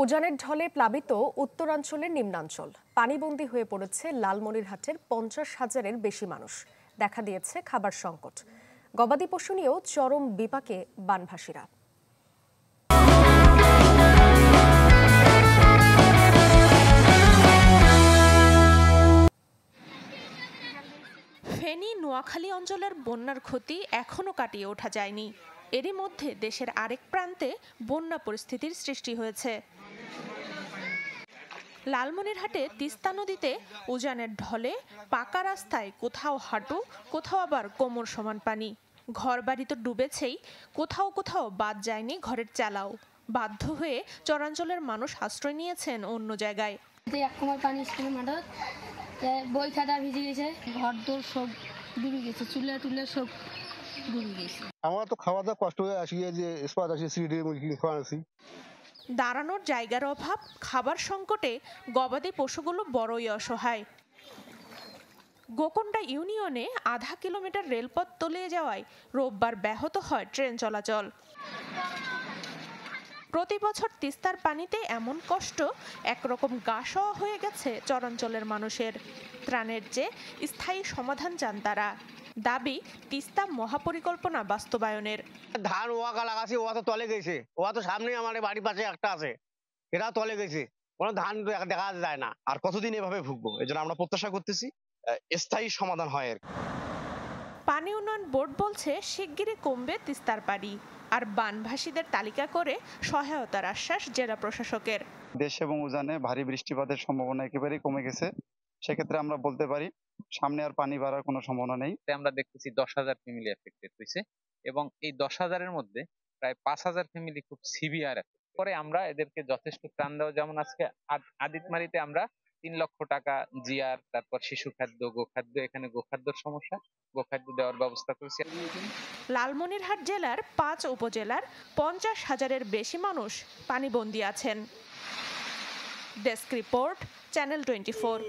উজানের ঢলে প্লাবিত উত্তরাঞ্চলের নিম্নাঞ্চল। পানিবন্দী হয়ে পড়েছে লালমনিরহাটের 50,000-এর বেশি মানুষ। দেখা দিয়েছে খাবার সংকট। গবাদি পশু নিয়েও চরম বিপাকে বানভাসীরা। ফেনী নোয়াখালী অঞ্চলের বন্যার ক্ষতি এখনো কাটিয়ে ওঠা যায়নি। এরই মধ্যে দেশের আরেক প্রান্তে বন্যা পরিস্থিতির সৃষ্টি হয়েছে। লালমনিরহাটে তিস্তা নদীতে উজানের ঢলে পাকা রাস্তায় কোথাও হাঁটু, কোথাও আবার কোমর সমান পানি। ঘরবাড়ি তো ডুবেছেই, কোথাও কোথাও বাদ যায়নি ঘরের চালাও। বাধ্য হয়ে চরাঞ্চলের মানুষ আশ্রয় নিয়েছেন অন্য জায়গায়। বই খাতা ভিজে গেছে, ঘর দোর সব ডুবে গেছে, চুলে টুলে সব ডুবে গেছে। আমার তো খাওয়া দাওয়া কষ্ট হয়ে আসি, যে স্পাত আসি সিডি খাওয়াছি। দাঁড়ানোর জায়গার অভাব, খাবার সংকটে গবাদি পশুগুলো বড়ই অসহায়। গোকন্ডা ইউনিয়নে আধা কিলোমিটার রেলপথ তলিয়ে যাওয়ায় রোববার ব্যাহত হয় ট্রেন চলাচল। প্রতি বছর তিস্তার পানিতে এমন কষ্ট একরকম গা সওয়া হয়ে গেছে চরাঞ্চলের মানুষের। ত্রাণের চেয়ে স্থায়ী সমাধান চান তারা। দাবি তিস্তা মহাপরিকল্পনা বাস্তবায়নের। ধান ওয়াকা লাগাছি, ওয়া তো তলে গেছে, ওয়া তো সামনে আমার বাড়ির পাশে একটা আছে, এরা তলে গেছে, কোনো ধান দেখা যায় না। আর কতদিন এভাবে ভুগবো? এজন্য আমরা প্রত্যাশা করতেছি স্থায়ী সমাধান হয়। পানি উন্নয়ন বোর্ড বলছে শিগগিরই কমবে তিস্তার পানি। আর বানভাসীদের তালিকা করে সহায়তার আশ্বাস জেলা প্রশাসকের। দেশ এবং উজানে ভারী বৃষ্টিপাতের সম্ভাবনা একেবারেই কমে গেছে। সেক্ষেত্রে আমরা বলতে পারি সামনে আর পানি বাড়ার কোনো সম্ভাবনা নেই। আমরা দেখতেছি 10,000 ফ্যামিলি এফেক্টেড হয়েছে এবং এই 10,000-এর মধ্যে প্রায় 5,000 ফ্যামিলি খুব সিভিয়ার। পরে আমরা এদেরকে যথেষ্ট ত্রাণ দেওয়া, যেমন আজকে আদিতমারিতে আমরা 3 লক্ষ টাকা জিআর, তারপর শিশু খাদ্য, গোখাদ্য, এখানে গোখাদ্যর সমস্যা, গোখাদ্য দেওয়ার ব্যবস্থা করেছি। লালমনিরহাট জেলার 5 উপজেলার 50,000-এর বেশি মানুষ পানিবন্দী আছেন। Desk report, channel 24।